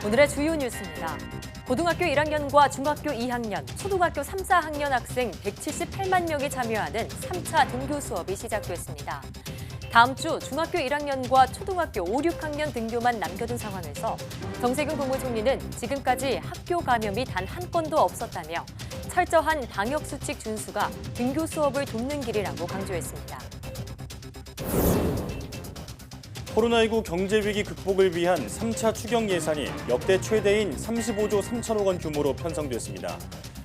오늘의 주요 뉴스입니다. 고등학교 1학년과 중학교 2학년, 초등학교 3, 4학년 학생 178만 명이 참여하는 3차 등교 수업이 시작됐습니다. 다음 주 중학교 1학년과 초등학교 5, 6학년 등교만 남겨둔 상황에서 정세균 국무총리는 지금까지 학교 감염이 단 한 건도 없었다며 철저한 방역수칙 준수가 등교 수업을 돕는 길이라고 강조했습니다. 코로나19 경제위기 극복을 위한 3차 추경 예산이 역대 최대인 35조 3천억 원 규모로 편성됐습니다.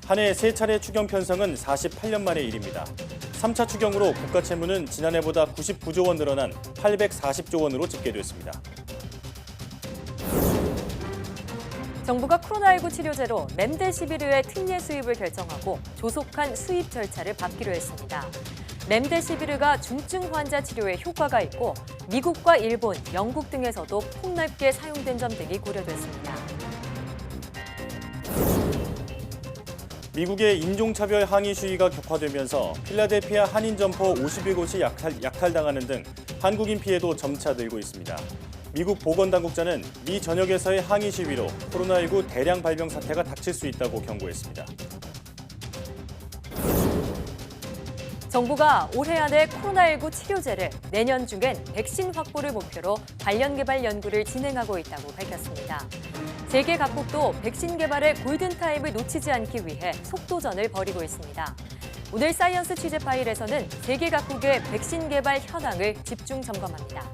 한 해 3차례 추경 편성은 48년 만의 일입니다. 3차 추경으로 국가 채무는 지난해보다 99조 원 늘어난 840조 원으로 집계됐습니다. 정부가 코로나19 치료제로 렘데시비르의 특례 수입을 결정하고 조속한 수입 절차를 밟기로 했습니다. 렘데시비르가 중증 환자 치료에 효과가 있고 미국과 일본, 영국 등에서도 폭넓게 사용된 점 등이 고려됐습니다. 미국의 인종차별 항의 시위가 격화되면서 필라델피아 한인 점포 51곳이 약탈당하는 등 한국인 피해도 점차 늘고 있습니다. 미국 보건당국자는 미 전역에서의 항의 시위로 코로나19 대량 발병 사태가 닥칠 수 있다고 경고했습니다. 정부가 올해 안에 코로나19 치료제를, 내년 중엔 백신 확보를 목표로 관련 개발 연구를 진행하고 있다고 밝혔습니다. 세계 각국도 백신 개발의 골든타임을 놓치지 않기 위해 속도전을 벌이고 있습니다. 오늘 사이언스 취재 파일에서는 세계 각국의 백신 개발 현황을 집중 점검합니다.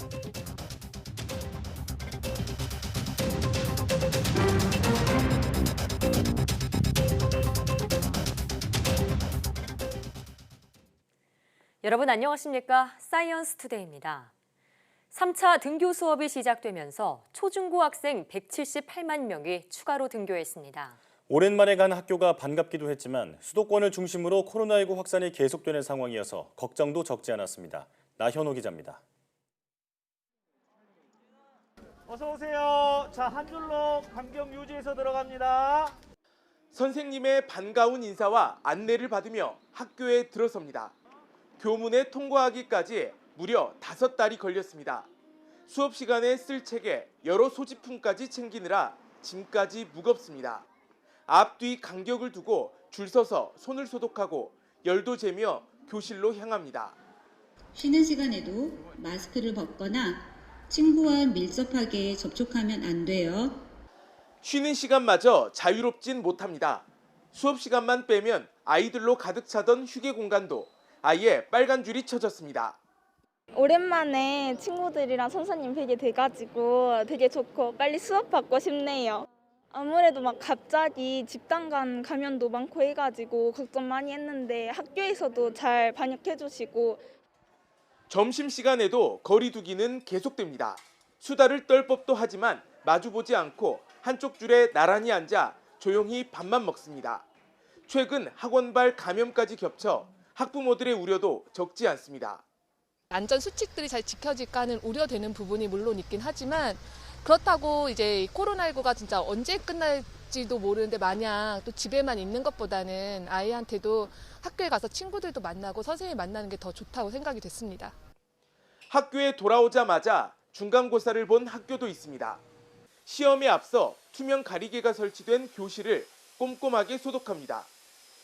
여러분 안녕하십니까? 사이언스 투데이입니다. 3차 등교 수업이 시작되면서 초중고 학생 178만 명이 추가로 등교했습니다. 오랜만에 간 학교가 반갑기도 했지만 수도권을 중심으로 코로나19 확산이 계속되는 상황이어서 걱정도 적지 않았습니다. 나현호 기자입니다. 어서 오세요. 자, 한 줄로 간격 유지해서 들어갑니다. 선생님의 반가운 인사와 안내를 받으며 학교에 들어섭니다. 교문에 통과하기까지 무려 5달이 걸렸습니다. 수업 시간에 쓸 책에 여러 소지품까지 챙기느라 짐까지 무겁습니다. 앞뒤 간격을 두고 줄 서서 손을 소독하고 열도 재며 교실로 향합니다. 쉬는 시간에도 마스크를 벗거나 친구와 밀접하게 접촉하면 안 돼요. 쉬는 시간마저 자유롭진 못합니다. 수업 시간만 빼면 아이들로 가득 차던 휴게 공간도 아예 빨간 줄이 쳐졌습니다. 오랜만에 친구들이랑 선생님 뵈게 돼가지고 되게 좋고 빨리 수업 받고 싶네요. 아무래도 막 갑자기 집단 간 감염도 많고 해가지고 걱정 많이 했는데 학교에서도 잘 반영해주시고 점심시간에도 거리 두기는 계속됩니다. 수다를 떨 법도 하지만 마주보지 않고 한쪽 줄에 나란히 앉아 조용히 밥만 먹습니다. 최근 학원발 감염까지 겹쳐 학부모들의 우려도 적지 않습니다. 안전 수칙들이 잘 지켜질까 하는 우려되는 부분이 물론 있긴 하지만 그렇다고 이제 코로나19가 진짜 언제 끝날지도 모르는데 마냥 또 집에만 있는 것보다는 아이한테도 학교에 가서 친구들도 만나고 선생님 만나는 게 더 좋다고 생각이 됐습니다. 학교에 돌아오자마자 중간고사를 본 학교도 있습니다. 시험에 앞서 투명 가리개가 설치된 교실을 꼼꼼하게 소독합니다.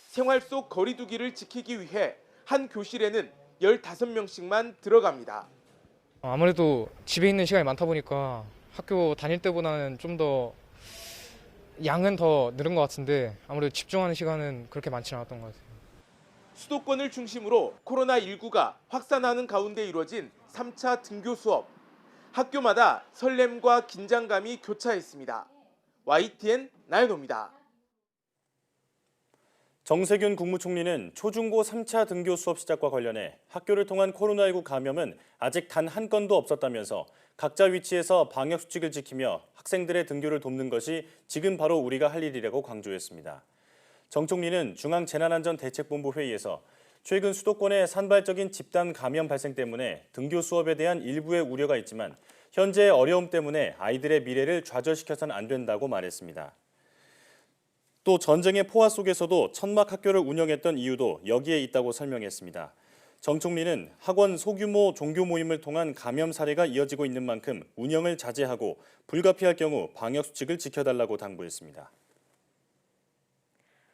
생활 속 거리 두기를 지키기 위해 한 교실에는 15명씩만 들어갑니다. 아무래도 집에 있는 시간이 많다 보니까 학교 다닐 때보다는 좀 더 양은 더 늘은 것 같은데 아무래도 집중하는 시간은 그렇게 많지 않았던 것 같아요. 수도권을 중심으로 코로나19가 확산하는 가운데 이루어진 3차 등교 수업. 학교마다 설렘과 긴장감이 교차했습니다. YTN 나연호입니다. 정세균 국무총리는 초중고 3차 등교 수업 시작과 관련해 학교를 통한 코로나19 감염은 아직 단 한 건도 없었다면서 각자 위치에서 방역수칙을 지키며 학생들의 등교를 돕는 것이 지금 바로 우리가 할 일이라고 강조했습니다. 정 총리는 중앙재난안전대책본부 회의에서 최근 수도권의 산발적인 집단 감염 발생 때문에 등교 수업에 대한 일부의 우려가 있지만 현재의 어려움 때문에 아이들의 미래를 좌절시켜서는 안 된다고 말했습니다. 또 전쟁의 포화 속에서도 천막 학교를 운영했던 이유도 여기에 있다고 설명했습니다. 정 총리는 학원 소규모 종교 모임을 통한 감염 사례가 이어지고 있는 만큼 운영을 자제하고 불가피할 경우 방역 수칙을 지켜달라고 당부했습니다.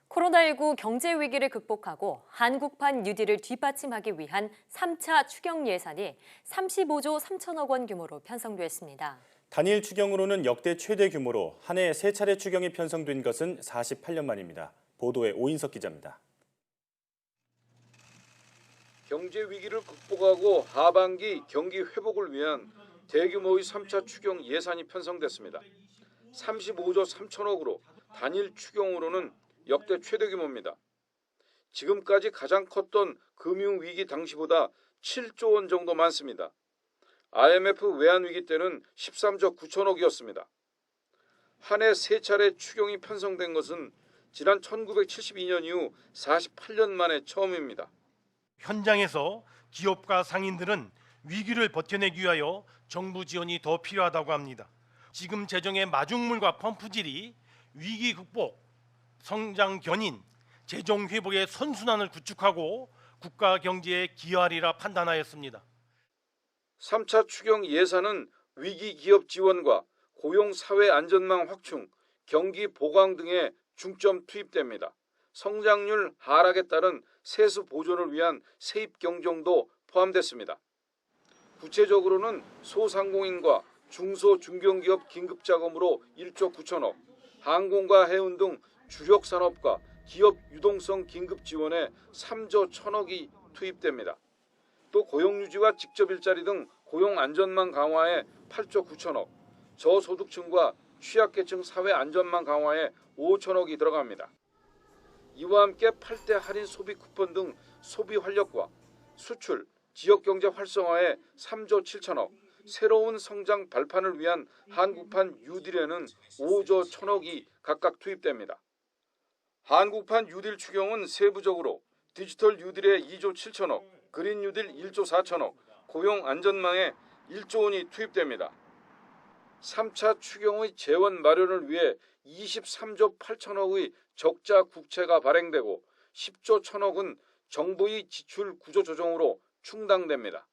코로나19 경제 위기를 극복하고 한국판 뉴딜을 뒷받침하기 위한 3차 추경 예산이 35조 3천억 원 규모로 편성됐습니다. 단일 추경으로는 역대 최대 규모로 한 해 3차례 추경이 편성된 것은 48년 만입니다. 보도에 오인석 기자입니다. 경제 위기를 극복하고 하반기 경기 회복을 위한 대규모의 3차 추경 예산이 편성됐습니다. 35조 3천억으로 단일 추경으로는 역대 최대 규모입니다. 지금까지 가장 컸던 금융위기 당시보다 7조 원 정도 많습니다. IMF 외환위기 때는 13조 9천억이었습니다. 한 해 3차례 추경이 편성된 것은 지난 1972년 이후 48년 만에 처음입니다. 현장에서 기업과 상인들은 위기를 버텨내기 위하여 정부 지원이 더 필요하다고 합니다. 지금 재정의 마중물과 펌프질이 위기 극복, 성장 견인, 재정 회복의 선순환을 구축하고 국가 경제에 기여하리라 판단하였습니다. 3차 추경 예산은 위기 기업 지원과 고용 사회 안전망 확충, 경기 보강 등에 중점 투입됩니다. 성장률 하락에 따른 세수 보존을 위한 세입 경정도 포함됐습니다. 구체적으로는 소상공인과 중소 중견기업 긴급자금으로 1조 9천억, 항공과 해운 등 주력 산업과 기업 유동성 긴급 지원에 3조 1천억이 투입됩니다. 또 고용유지와 직접 일자리 등 고용 안전망 강화에 8조 9천억, 저소득층과 취약계층 사회 안전망 강화에 5천억이 들어갑니다. 이와 함께 8대 할인 소비 쿠폰 등 소비 활력과 수출, 지역경제 활성화에 3조 7천억, 새로운 성장 발판을 위한 한국판 뉴딜에는 5조 1천억이 각각 투입됩니다. 한국판 뉴딜 추경은 세부적으로 디지털 뉴딜에 2조 7천억, 그린 뉴딜 1조 4천억, 고용 안전망에 1조 원이 투입됩니다. 3차 추경의 재원 마련을 위해 23조 8천억의 적자 국채가 발행되고 10조 1천억은 정부의 지출 구조 조정으로 충당됩니다.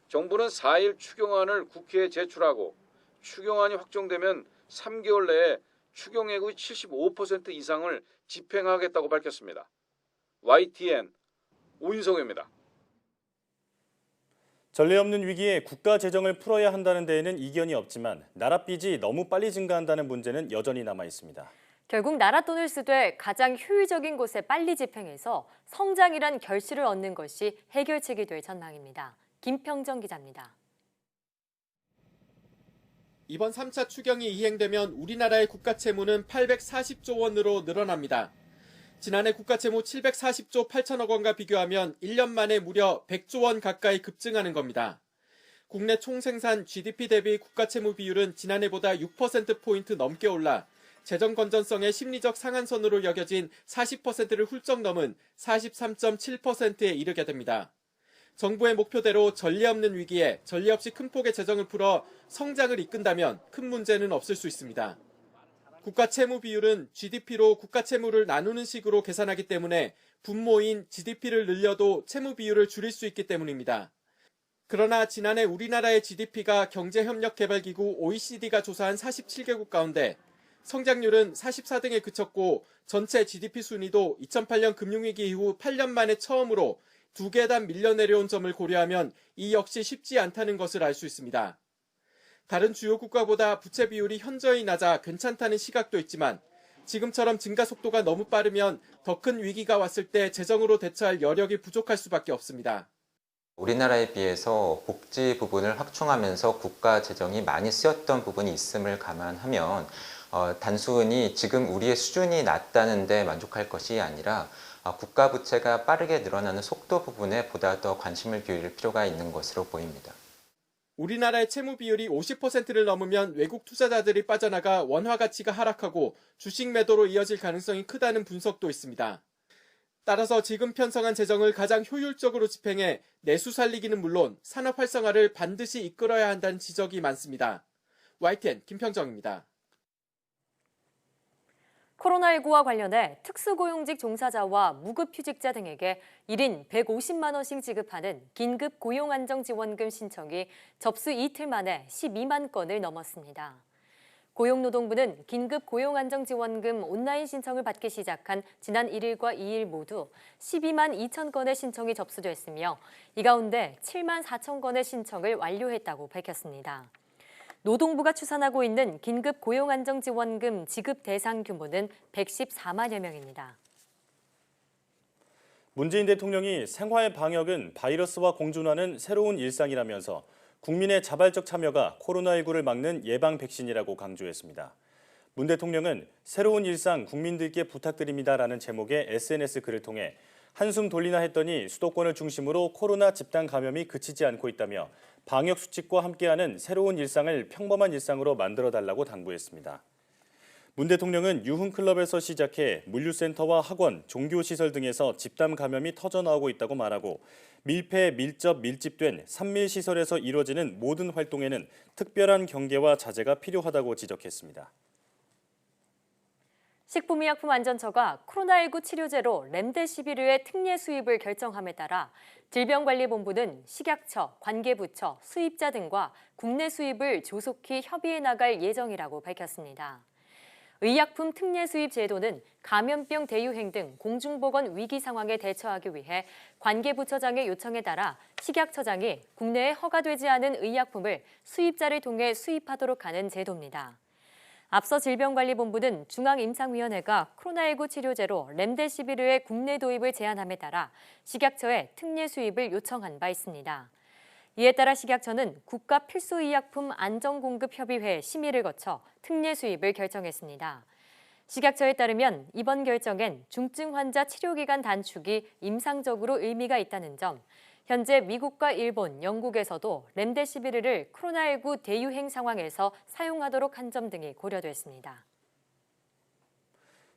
정부는 4일 추경안을 국회에 제출하고 추경안이 확정되면 3개월 내에 추경액의 75% 이상을 집행하겠다고 밝혔습니다. YTN 오인석입니다. 전례 없는 위기에 국가 재정을 풀어야 한다는 데에는 이견이 없지만 나라 빚이 너무 빨리 증가한다는 문제는 여전히 남아 있습니다. 결국 나라 돈을 쓰되 가장 효율적인 곳에 빨리 집행해서 성장이란 결실을 얻는 것이 해결책이 될 전망입니다. 김평정 기자입니다. 이번 3차 추경이 이행되면 우리나라의 국가채무는 840조 원으로 늘어납니다. 지난해 국가채무 740조 8천억 원과 비교하면 1년 만에 무려 100조 원 가까이 급증하는 겁니다. 국내 총생산 GDP 대비 국가채무 비율은 지난해보다 6%포인트 넘게 올라 재정 건전성의 심리적 상한선으로 여겨진 40%를 훌쩍 넘은 43.7%에 이르게 됩니다. 정부의 목표대로 전례 없는 위기에 전례 없이 큰 폭의 재정을 풀어 성장을 이끈다면 큰 문제는 없을 수 있습니다. 국가채무 비율은 GDP로 국가채무를 나누는 식으로 계산하기 때문에 분모인 GDP를 늘려도 채무 비율을 줄일 수 있기 때문입니다. 그러나 지난해 우리나라의 GDP가 경제협력개발기구 OECD가 조사한 47개국 가운데 성장률은 44등에 그쳤고 전체 GDP 순위도 2008년 금융위기 이후 8년 만에 처음으로 2계단 밀려 내려온 점을 고려하면 이 역시 쉽지 않다는 것을 알 수 있습니다. 다른 주요 국가보다 부채 비율이 현저히 낮아 괜찮다는 시각도 있지만 지금처럼 증가 속도가 너무 빠르면 더 큰 위기가 왔을 때 재정으로 대처할 여력이 부족할 수밖에 없습니다. 우리나라에 비해서 복지 부분을 확충하면서 국가 재정이 많이 쓰였던 부분이 있음을 감안하면 단순히 지금 우리의 수준이 낮다는 데 만족할 것이 아니라 국가 부채가 빠르게 늘어나는 속도 부분에 보다 더 관심을 기울일 필요가 있는 것으로 보입니다. 우리나라의 채무 비율이 50%를 넘으면 외국 투자자들이 빠져나가 원화 가치가 하락하고 주식 매도로 이어질 가능성이 크다는 분석도 있습니다. 따라서 지금 편성한 재정을 가장 효율적으로 집행해 내수 살리기는 물론 산업 활성화를 반드시 이끌어야 한다는 지적이 많습니다. YTN 김평정입니다. 코로나19와 관련해 특수고용직 종사자와 무급휴직자 등에게 1인 150만 원씩 지급하는 긴급 고용안정지원금 신청이 접수 이틀 만에 12만 건을 넘었습니다. 고용노동부는 긴급 고용안정지원금 온라인 신청을 받기 시작한 지난 1일과 2일 모두 12만 2천 건의 신청이 접수됐으며 이 가운데 7만 4천 건의 신청을 완료했다고 밝혔습니다. 노동부가 추산하고 있는 긴급 고용안정지원금 지급 대상 규모는 114만여 명입니다. 문재인 대통령이 생활 방역은 바이러스와 공존하는 새로운 일상이라면서 국민의 자발적 참여가 코로나19를 막는 예방 백신이라고 강조했습니다. 문 대통령은 새로운 일상 국민들께 부탁드립니다라는 제목의 SNS 글을 통해 한숨 돌리나 했더니 수도권을 중심으로 코로나 집단 감염이 그치지 않고 있다며 방역 수칙과 함께하는 새로운 일상을 평범한 일상으로 만들어달라고 당부했습니다. 문 대통령은 유흥클럽에서 시작해 물류센터와 학원, 종교시설 등에서 집단 감염이 터져나오고 있다고 말하고 밀폐, 밀접, 밀집된 산밀시설에서 이루어지는 모든 활동에는 특별한 경계와 자제가 필요하다고 지적했습니다. 식품의약품안전처가 코로나19 치료제로 렘데시비르의 특례 수입을 결정함에 따라 질병관리본부는 식약처, 관계부처, 수입자 등과 국내 수입을 조속히 협의해 나갈 예정이라고 밝혔습니다. 의약품 특례 수입 제도는 감염병 대유행 등 공중보건 위기 상황에 대처하기 위해 관계부처장의 요청에 따라 식약처장이 국내에 허가되지 않은 의약품을 수입자를 통해 수입하도록 하는 제도입니다. 앞서 질병관리본부는 중앙임상위원회가 코로나19 치료제로 렘데시비르의 국내 도입을 제한함에 따라 식약처에 특례 수입을 요청한 바 있습니다. 이에 따라 식약처는 국가필수의약품 안정공급협의회 심의를 거쳐 특례 수입을 결정했습니다. 식약처에 따르면 이번 결정엔 중증 환자 치료기간 단축이 임상적으로 의미가 있다는 점, 현재 미국과 일본, 영국에서도 렘데시비르를 코로나19 대유행 상황에서 사용하도록 한 점 등이 고려됐습니다.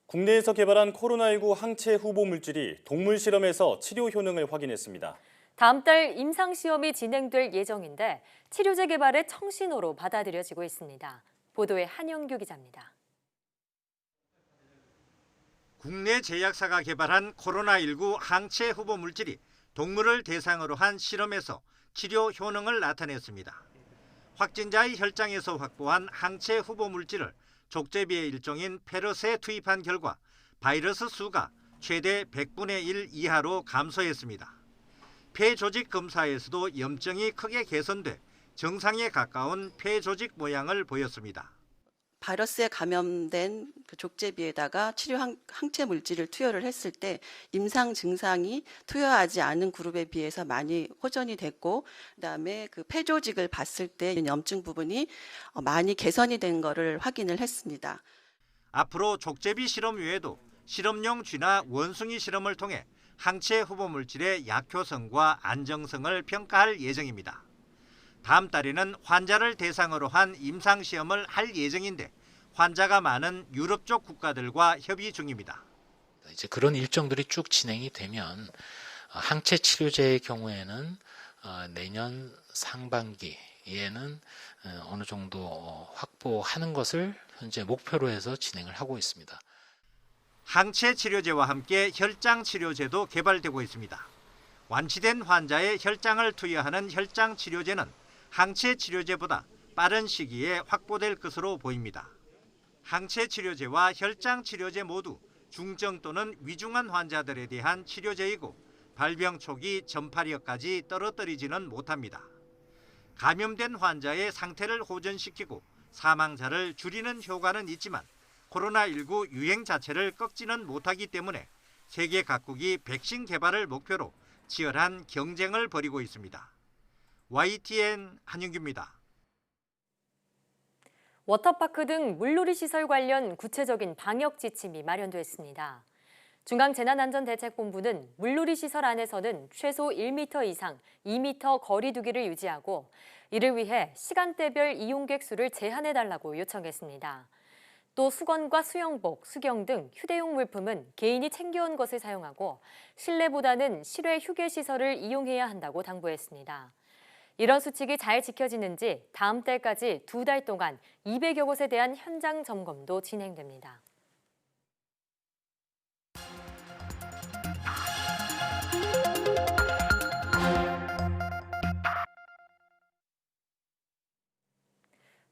국내에서 개발한 코로나19 항체 후보 물질이 동물 실험에서 치료 효능을 확인했습니다. 다음 달 임상시험이 진행될 예정인데 치료제 개발의 청신호로 받아들여지고 있습니다. 보도에 한영규 기자입니다. 국내 제약사가 개발한 코로나19 항체 후보 물질이 동물을 대상으로 한 실험에서 치료 효능을 나타냈습니다. 확진자의 혈장에서 확보한 항체 후보 물질을 족제비의 일종인 페럿에 투입한 결과 바이러스 수가 최대 100분의 1 이하로 감소했습니다. 폐 조직 검사에서도 염증이 크게 개선돼 정상에 가까운 폐 조직 모양을 보였습니다. 바이러스에 감염된 그 족제비에다가 치료 항체 물질을 투여를 했을 때 임상 증상이 투여하지 않은 그룹에 비해서 많이 호전이 됐고, 그다음에 그 폐 조직을 봤을 때 염증 부분이 많이 개선이 된 것을 확인을 했습니다. 앞으로 족제비 실험 외에도 실험용 쥐나 원숭이 실험을 통해 항체 후보 물질의 약효성과 안정성을 평가할 예정입니다. 다음 달에는 환자를 대상으로 한 임상시험을 할 예정인데 환자가 많은 유럽 쪽 국가들과 협의 중입니다. 이제 그런 일정들이 쭉 진행이 되면 항체 치료제의 경우에는 내년 상반기에는 어느 정도 확보하는 것을 현재 목표로 해서 진행을 하고 있습니다. 항체 치료제와 함께 혈장 치료제도 개발되고 있습니다. 완치된 환자의 혈장을 투여하는 혈장 치료제는 항체 치료제보다 빠른 시기에 확보될 것으로 보입니다. 항체 치료제와 혈장 치료제 모두 중증 또는 위중한 환자들에 대한 치료제이고 발병 초기 전파력까지 떨어뜨리지는 못합니다. 감염된 환자의 상태를 호전시키고 사망자를 줄이는 효과는 있지만 코로나19 유행 자체를 꺾지는 못하기 때문에 세계 각국이 백신 개발을 목표로 치열한 경쟁을 벌이고 있습니다. YTN 한윤규입니다. 워터파크 등 물놀이 시설 관련 구체적인 방역 지침이 마련됐습니다. 중앙재난안전대책본부는 물놀이 시설 안에서는 최소 1m 이상 2m 거리 두기를 유지하고 이를 위해 시간대별 이용객 수를 제한해달라고 요청했습니다. 또 수건과 수영복, 수경 등 휴대용 물품은 개인이 챙겨온 것을 사용하고 실내보다는 실외 휴게시설을 이용해야 한다고 당부했습니다. 이런 수칙이 잘 지켜지는지 다음 달까지 2달 동안 200여 곳에 대한 현장 점검도 진행됩니다.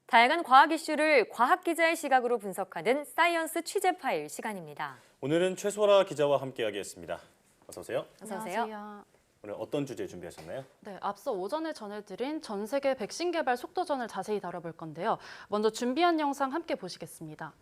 다양한 과학 이슈를 과학 기자의 시각으로 분석하는 사이언스 취재 파일 시간입니다. 오늘은 최소라 기자와 함께하겠습니다. 어서 오세요. 어서 오세요. 안녕하세요. 오늘 어떤 주제 준비하셨나요? 네, 앞서 오전에 전해드린 전 세계 백신 개발 속도전을 자세히 다뤄볼 건데요. 먼저 준비한 영상 함께 보시겠습니다.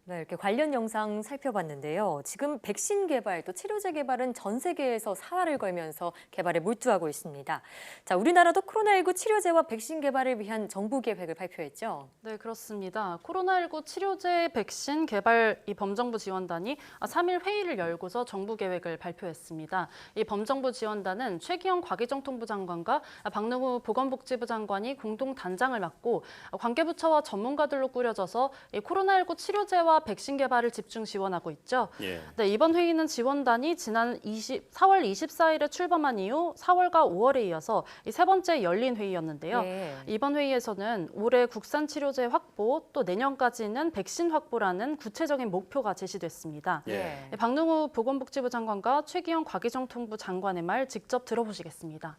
네, 이렇게 관련 영상 살펴봤는데요. 지금 백신 개발 또 치료제 개발은 전 세계에서 사활을 걸면서 개발에 몰두하고 있습니다. 자, 우리나라도 코로나19 치료제와 백신 개발을 위한 정부 계획을 발표했죠. 네, 그렇습니다. 코로나19 치료제 백신 개발 이 범정부 지원단이 3일 회의를 열고서 정부 계획을 발표했습니다. 이 범정부 지원단은 최기영 과기정통부 장관과 박능우 보건복지부 장관이 공동 단장을 맡고 관계부처와 전문가들로 꾸려져서 이 코로나19 치료제와 백신 개발을 집중 지원하고 있죠. 예. 네, 이번 회의는 지원단이 지난 4월 24일에 출범한 이후 4월과 5월에 이어서 이 세 번째 열린 회의였는데요. 예. 이번 회의에서는 올해 국산 치료제 확보, 또 내년까지는 백신 확보라는 구체적인 목표가 제시됐습니다. 예. 네, 박능우 보건복지부 장관과 최기영 과기정통부 장관의 말 직접 들어보시겠습니다.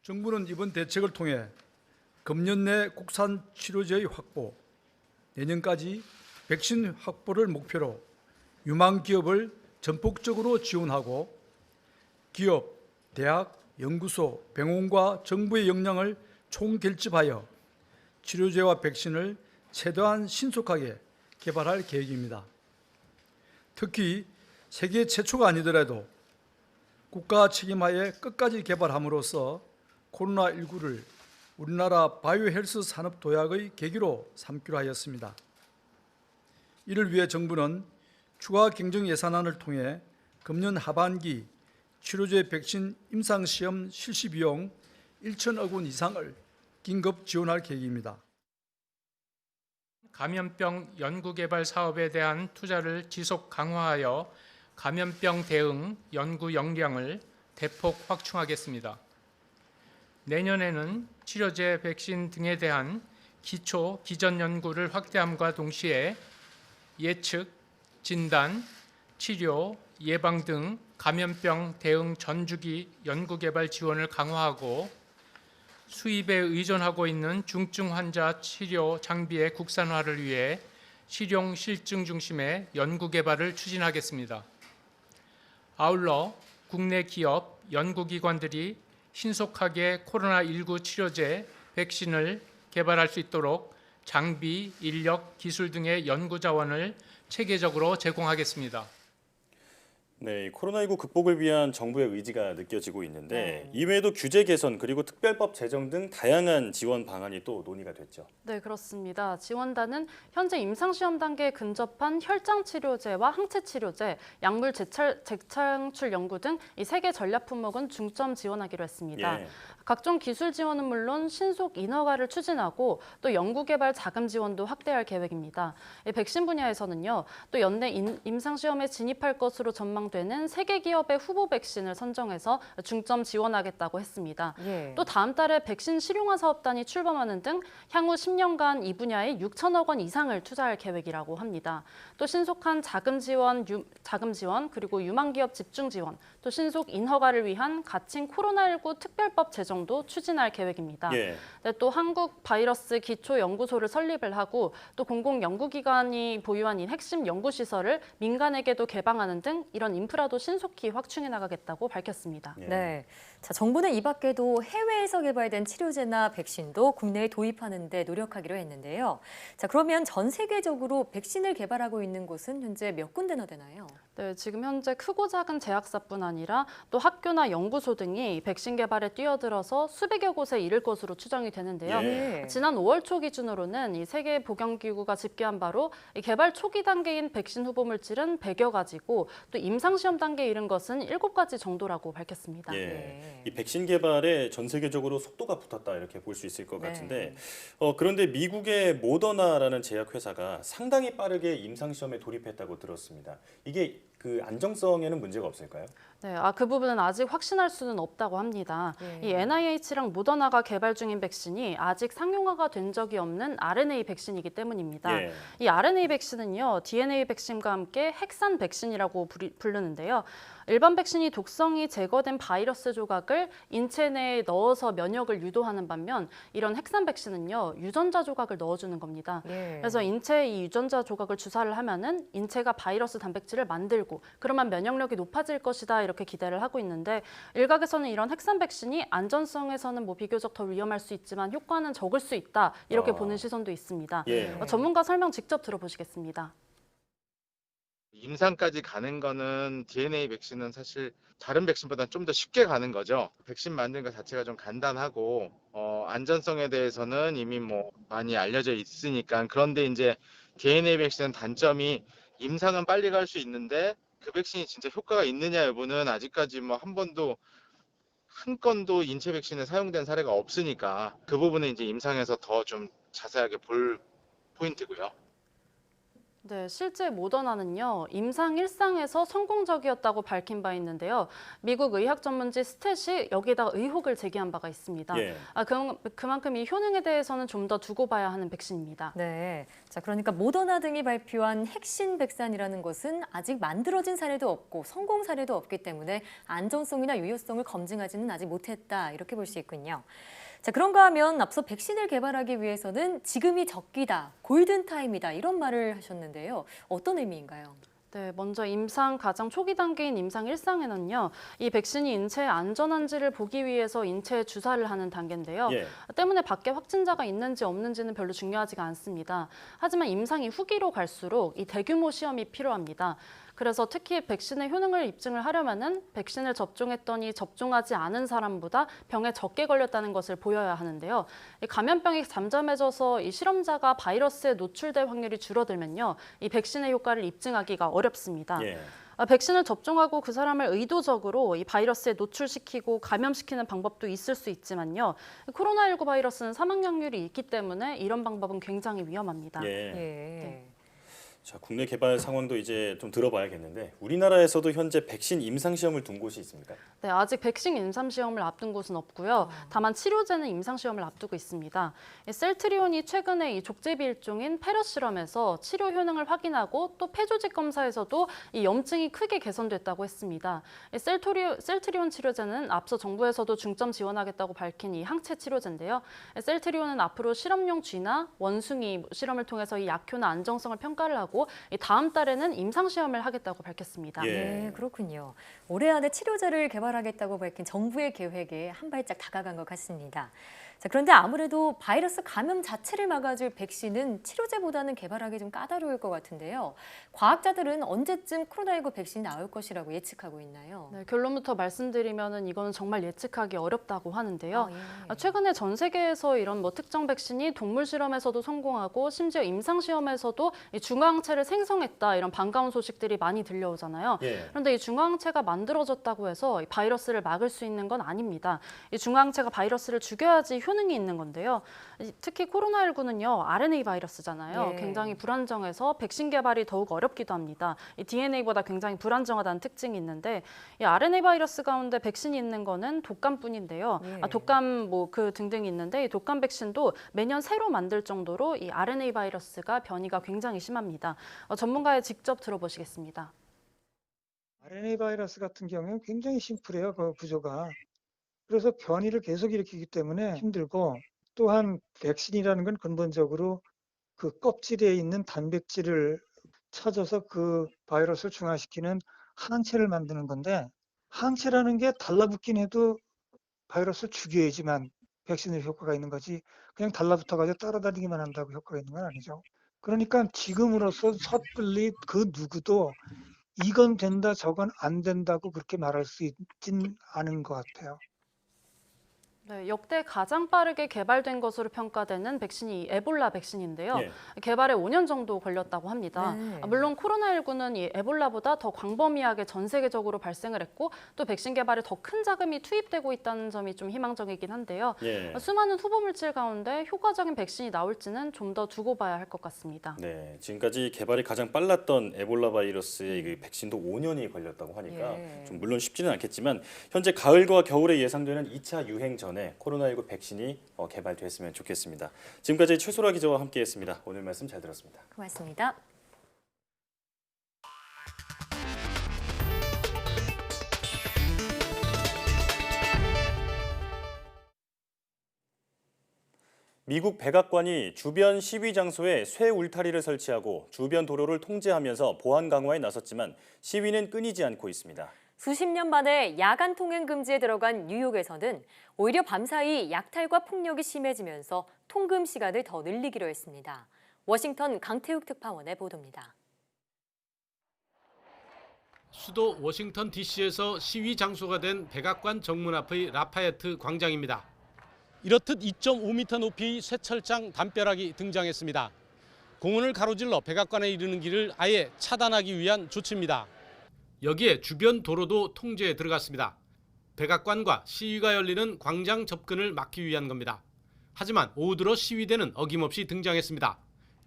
정부는 이번 대책을 통해 금년 내 국산 치료제의 확보, 내년까지 백신 확보를 목표로 유망 기업을 전폭적으로 지원하고 기업, 대학, 연구소, 병원과 정부의 역량을 총결집하여 치료제와 백신을 최대한 신속하게 개발할 계획입니다. 특히 세계 최초가 아니더라도 국가 책임하에 끝까지 개발함으로써 코로나19를 우리나라 바이오헬스 산업 도약의 계기로 삼기로 하였습니다. 이를 위해 정부는 추가 경정 예산안을 통해 금년 하반기 치료제 백신 임상시험 실시 비용 1천억 원 이상을 긴급 지원할 계획입니다. 감염병 연구개발 사업에 대한 투자를 지속 강화하여 감염병 대응 연구 역량을 대폭 확충하겠습니다. 내년에는 치료제, 백신 등에 대한 기초, 기전 연구를 확대함과 동시에 예측, 진단, 치료, 예방 등 감염병 대응 전주기 연구개발 지원을 강화하고 수입에 의존하고 있는 중증 환자 치료 장비의 국산화를 위해 실용 실증 중심의 연구개발을 추진하겠습니다. 아울러 국내 기업, 연구기관들이 신속하게 코로나19 치료제, 백신을 개발할 수 있도록 장비, 인력, 기술 등의 연구 자원을 체계적으로 제공하겠습니다. 네, 코로나19 극복을 위한 정부의 의지가 느껴지고 있는데 이외에도 규제 개선 그리고 특별법 제정 등 다양한 지원 방안이 또 논의가 됐죠. 네, 그렇습니다. 지원단은 현재 임상시험 단계에 근접한 혈장 치료제와 항체 치료제, 약물 재창출 연구 등 이 세 개 전략 품목은 중점 지원하기로 했습니다. 예. 각종 기술 지원은 물론 신속 인허가를 추진하고 또 연구개발 자금 지원도 확대할 계획입니다. 백신 분야에서는요, 또 연내 임상시험에 진입할 것으로 전망되는 세계 기업의 후보 백신을 선정해서 중점 지원하겠다고 했습니다. 예. 또 다음 달에 백신 실용화 사업단이 출범하는 등 향후 10년간 이 분야에 6천억 원 이상을 투자할 계획이라고 합니다. 또 신속한 자금 지원 그리고 유망기업 집중 지원, 또 신속 인허가를 위한 가칭 코로나19 특별법 제정도 추진할 계획입니다. 예. 네, 또 한국 바이러스 기초 연구소를 설립을 하고 또 공공 연구기관이 보유한 이 핵심 연구시설을 민간에게도 개방하는 등 이런 인프라도 신속히 확충해 나가겠다고 밝혔습니다. 예. 네. 자, 정부는 이 밖에도 해외에서 개발된 치료제나 백신도 국내에 도입하는 데 노력하기로 했는데요. 자, 그러면 전 세계적으로 백신을 개발하고 있는 곳은 현재 몇 군데나 되나요? 네, 지금 현재 크고 작은 제약사뿐 아니라 또 학교나 연구소 등이 백신 개발에 뛰어들어서 퍼져서 수백여 곳에 이를 것으로 추정이 되는데요. 예. 지난 5월 초 기준으로는 이 세계보건기구가 집계한 바로 이 개발 초기 단계인 백신 후보 물질은 100여 가지고 또 임상시험 단계에 이른 것은 7가지 정도라고 밝혔습니다. 예. 이 백신 개발에 전 세계적으로 속도가 붙었다 이렇게 볼 수 있을 것 같은데 그런데 미국의 모더나라는 제약회사가 상당히 빠르게 임상시험에 돌입했다고 들었습니다. 이게 그 안정성에는 문제가 없을까요? 네, 그 부분은 아직 확신할 수는 없다고 합니다. 이 NIH랑 모더나가 개발 중인 백신이 아직 상용화가 된 적이 없는 RNA 백신이기 때문입니다. 예. 이 RNA 백신은요, DNA 백신과 함께 핵산 백신이라고 부르는데요. 일반 백신이 독성이 제거된 바이러스 조각을 인체 내에 넣어서 면역을 유도하는 반면 이런 핵산 백신은요, 유전자 조각을 넣어주는 겁니다. 그래서 인체에 이 유전자 조각을 주사를 하면은 인체가 바이러스 단백질을 만들고 그러면 면역력이 높아질 것이다 이렇게 기대를 하고 있는데 일각에서는 이런 핵산 백신이 안전성에서는 뭐 비교적 더 위험할 수 있지만 효과는 적을 수 있다 이렇게 보는 시선도 있습니다. 전문가 설명 직접 들어보시겠습니다. 임상까지 가는 거는 DNA 백신은 사실 다른 백신보다 좀 더 쉽게 가는 거죠. 백신 만드는 것 자체가 좀 간단하고 안전성에 대해서는 이미 뭐 많이 알려져 있으니까. 그런데 이제 DNA 백신은 단점이 임상은 빨리 갈 수 있는데 그 백신이 진짜 효과가 있느냐 여부는 아직까지 뭐 한 건도 인체 백신에 사용된 사례가 없으니까 그 부분은 이제 임상에서 더 좀 자세하게 볼 포인트고요. 네, 실제 모더나는요, 임상 1상에서 성공적이었다고 밝힌 바 있는데요. 미국 의학 전문지 스탯이 여기다가 의혹을 제기한 바가 있습니다. 그만큼 이 효능에 대해서는 좀 더 두고 봐야 하는 백신입니다. 네, 자 그러니까 모더나 등이 발표한 핵신 백산이라는 것은 아직 만들어진 사례도 없고 성공 사례도 없기 때문에 안전성이나 유효성을 검증하지는 아직 못했다 이렇게 볼 수 있군요. 자, 그런가 하면 앞서 백신을 개발하기 위해서는 지금이 적기다, 골든타임이다 이런 말을 하셨는데요. 어떤 의미인가요? 네, 먼저 임상 가장 초기 단계인 임상 1상에는요. 이 백신이 인체에 안전한지를 보기 위해서 인체에 주사를 하는 단계인데요. 때문에 밖에 확진자가 있는지 없는지는 별로 중요하지가 않습니다. 하지만 임상이 후기로 갈수록 이 대규모 시험이 필요합니다. 그래서 특히 백신의 효능을 입증을 하려면은 백신을 접종했더니 접종하지 않은 사람보다 병에 적게 걸렸다는 것을 보여야 하는데요. 이 감염병이 잠잠해져서 이 실험자가 바이러스에 노출될 확률이 줄어들면요, 이 백신의 효과를 입증하기가 어렵습니다. 백신을 접종하고 그 사람을 의도적으로 이 바이러스에 노출시키고 감염시키는 방법도 있을 수 있지만요. 코로나19 바이러스는 사망 확률이 있기 때문에 이런 방법은 굉장히 위험합니다. 자, 국내 개발 상황도 이제 좀 들어봐야겠는데 우리나라에서도 현재 백신 임상시험을 둔 곳이 있습니까? 네, 아직 백신 임상시험을 앞둔 곳은 없고요. 다만 치료제는 임상시험을 앞두고 있습니다. 셀트리온이 최근에 이 족제비 일종인 페럿 실험에서 치료 효능을 확인하고 또 폐조직 검사에서도 이 염증이 크게 개선됐다고 했습니다. 셀트리온 치료제는 앞서 정부에서도 중점 지원하겠다고 밝힌 이 항체 치료제인데요. 셀트리온은 앞으로 실험용 쥐나 원숭이 실험을 통해서 이 약효나 안정성을 평가를 하고 다음 달에는 임상시험을 하겠다고 밝혔습니다. 네, 그렇군요. 올해 안에 치료제를 개발하겠다고 밝힌 정부의 계획에 한 발짝 다가간 것 같습니다. 자, 그런데 아무래도 바이러스 감염 자체를 막아줄 백신은 치료제보다는 개발하기 좀 까다로울 것 같은데요. 과학자들은 언제쯤 코로나19 백신이 나올 것이라고 예측하고 있나요? 네, 결론부터 말씀드리면은 이거는 정말 예측하기 어렵다고 하는데요. 최근에 전 세계에서 이런 뭐 특정 백신이 동물 실험에서도 성공하고 심지어 임상 시험에서도 이 중화항체를 생성했다 이런 반가운 소식들이 많이 들려오잖아요. 그런데 이 중화항체가 만들어졌다고 해서 이 바이러스를 막을 수 있는 건 아닙니다. 이 중화항체가 바이러스를 죽여야지 효능이 있는 건데요. 특히 코로나19는요, RNA 바이러스잖아요. 굉장히 불안정해서 백신 개발이 더욱 어렵기도 합니다. 이 DNA보다 굉장히 불안정하다는 특징이 있는데 이 RNA 바이러스 가운데 백신이 있는 거는 독감뿐인데요. 독감 뭐 그 등등이 있는데 이 독감 백신도 매년 새로 만들 정도로 이 RNA 바이러스가 변이가 굉장히 심합니다. 전문가의 직접 들어보시겠습니다. RNA 바이러스 같은 경우는 굉장히 심플해요, 그 구조가. 그래서 변이를 계속 일으키기 때문에 힘들고, 또한 백신이라는 건 근본적으로 그 껍질에 있는 단백질을 찾아서 그 바이러스를 중화시키는 항체를 만드는 건데, 항체라는 게 달라붙긴 해도 바이러스를 죽여야지만 백신의 효과가 있는 거지, 그냥 달라붙어가지고 따라다니기만 한다고 효과가 있는 건 아니죠. 그러니까 지금으로서 섣불리 그 누구도 이건 된다 저건 안 된다고 그렇게 말할 수 있진 않은 것 같아요. 네, 역대 가장 빠르게 개발된 것으로 평가되는 백신이 에볼라 백신인데요. 예. 개발에 5년 정도 걸렸다고 합니다. 네. 물론 코로나19는 이 에볼라보다 더 광범위하게 전 세계적으로 발생을 했고 또 백신 개발에 더 큰 자금이 투입되고 있다는 점이 좀 희망적이긴 한데요. 예. 수많은 후보 물질 가운데 효과적인 백신이 나올지는 좀 더 두고 봐야 할 것 같습니다. 네, 지금까지 개발이 가장 빨랐던 에볼라 바이러스의 이 백신도 5년이 걸렸다고 하니까 예. 좀 물론 쉽지는 않겠지만 현재 가을과 겨울에 예상되는 2차 유행 전에 코로나19 백신이 개발됐으면 좋겠습니다. 지금까지 최소라 기자와 함께했습니다. 오늘 말씀 잘 들었습니다. 고맙습니다. 미국 백악관이 주변 시위 장소에 쇠 울타리를 설치하고 주변 도로를 통제하면서 보안 강화에 나섰지만 시위는 끊이지 않고 있습니다. 수십 년 만에 야간 통행 금지에 들어간 뉴욕에서는 오히려 밤사이 약탈과 폭력이 심해지면서 통금 시간을 더 늘리기로 했습니다. 워싱턴 강태욱 특파원의 보도입니다. 수도 워싱턴 DC에서 시위 장소가 된 백악관 정문 앞의 라파예트 광장입니다. 이렇듯 2.5m 높이의 쇠철장 담벼락이 등장했습니다. 공원을 가로질러 백악관에 이르는 길을 아예 차단하기 위한 조치입니다. 여기에 주변 도로도 통제에 들어갔습니다. 백악관과 시위가 열리는 광장 접근을 막기 위한 겁니다. 하지만 오후 들어 시위대는 어김없이 등장했습니다.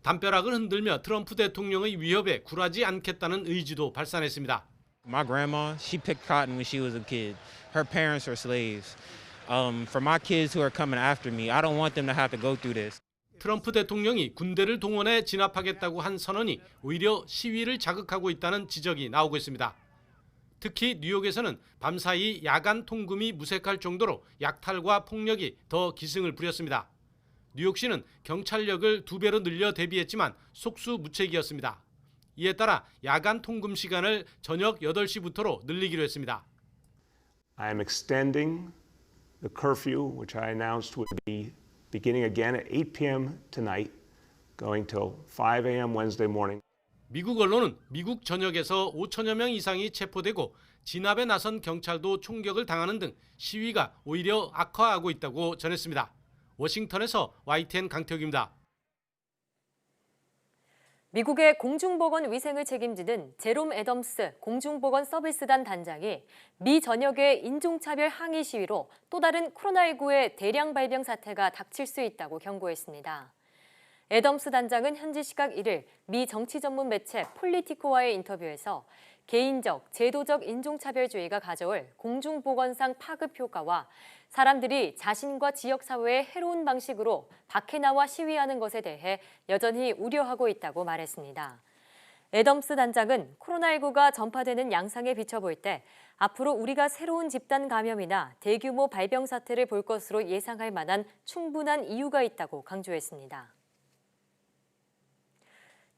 담벼락을 흔들며 트럼프 대통령의 위협에 굴하지 않겠다는 의지도 발산했습니다. My grandma, she picked cotton when she was a kid. Her parents are slaves. For my kids who are coming after me, I don't want them to have to go through this. 트럼프 대통령이 군대를 동원해 진압하겠다고 한 선언이 오히려 시위를 자극하고 있다는 지적이 나오고 있습니다. 특히 뉴욕에서는 밤사이 야간 통금이 무색할 정도로 약탈과 폭력이 더 기승을 부렸습니다. 뉴욕시는 경찰력을 2배로 늘려 대비했지만 속수무책이었습니다. 이에 따라 야간 통금 시간을 저녁 8시부터로 늘리기로 했습니다. I am extending the curfew, which I announced would be beginning again at 8 p.m. tonight, going till 5 a.m. Wednesday morning. 미국 언론은 미국 전역에서 5천여 명 이상이 체포되고 진압에 나선 경찰도 총격을 당하는 등 시위가 오히려 악화하고 있다고 전했습니다. 워싱턴에서 YTN 강태욱입니다. 미국의 공중보건 위생을 책임지는 제롬 애덤스 공중보건 서비스단 단장이 미 전역의 인종차별 항의 시위로 또 다른 코로나19의 대량 발병 사태가 닥칠 수 있다고 경고했습니다. 애덤스 단장은 현지 시각 1일 미 정치 전문 매체 폴리티코와의 인터뷰에서 개인적, 제도적 인종차별주의가 가져올 공중보건상 파급 효과와 사람들이 자신과 지역사회에 해로운 방식으로 밖에 나와 시위하는 것에 대해 여전히 우려하고 있다고 말했습니다. 애덤스 단장은 코로나19가 전파되는 양상에 비춰볼 때 앞으로 우리가 새로운 집단 감염이나 대규모 발병 사태를 볼 것으로 예상할 만한 충분한 이유가 있다고 강조했습니다.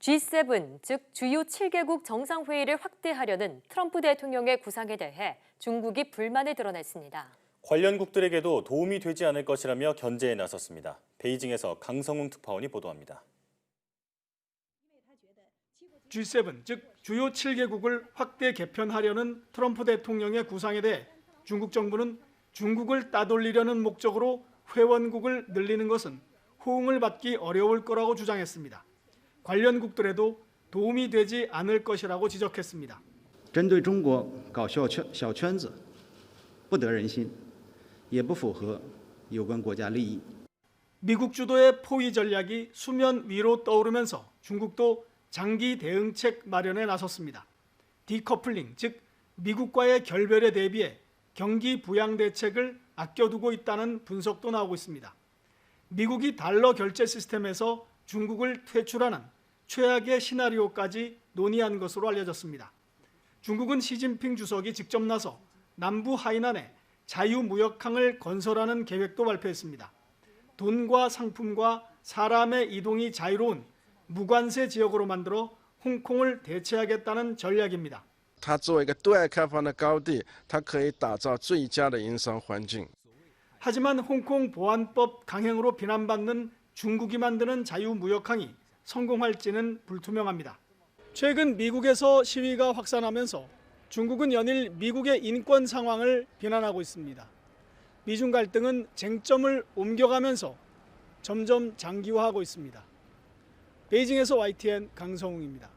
G7, 즉 주요 7개국 정상회의를 확대하려는 트럼프 대통령의 구상에 대해 중국이 불만을 드러냈습니다. 관련국들에게도 도움이 되지 않을 것이라며 견제에 나섰습니다. 베이징에서 강성웅 특파원이 보도합니다. G7, 즉 주요 7개국을 확대 개편하려는 트럼프 대통령의 구상에 대해 중국 정부는 중국을 따돌리려는 목적으로 회원국을 늘리는 것은 호응을 받기 어려울 거라고 주장했습니다. 관련국들에도 도움이 되지 않을 것이라고 지적했습니다. 针对中国搞小圈子，不得人心，也不符合有关国家利益。 미국 주도의 포위 전략이 수면 위로 떠오르면서 중국도 장기 대응책 마련에 나섰습니다. 디커플링, 즉 미국과의 결별에 대비해 경기 부양 대책을 아껴두고 있다는 분석도 나오고 있습니다. 미국이 달러 결제 시스템에서 중국을 퇴출하는 최악의 시나리오까지 논의한 것으로 알려졌습니다. 중국은 시진핑 주석이 직접 나서 남부 하이난에 자유무역항을 건설하는 계획도 발표했습니다. 돈과 상품과 사람의 이동이 자유로운 무관세 지역으로 만들어 홍콩을 대체하겠다는 전략입니다. 它作为一个对外开放的高地，它可以打造最佳的营商环境。 하지만 홍콩 보안법 강행으로 비난받는 중국이 만드는 자유무역항이 성공할지는 불투명합니다. 최근 미국에서 시위가 확산하면서 중국은 연일 미국의 인권 상황을 비난하고 있습니다. 미중 갈등은 쟁점을 옮겨가면서 점점 장기화하고 있습니다. 베이징에서 YTN 강성웅입니다.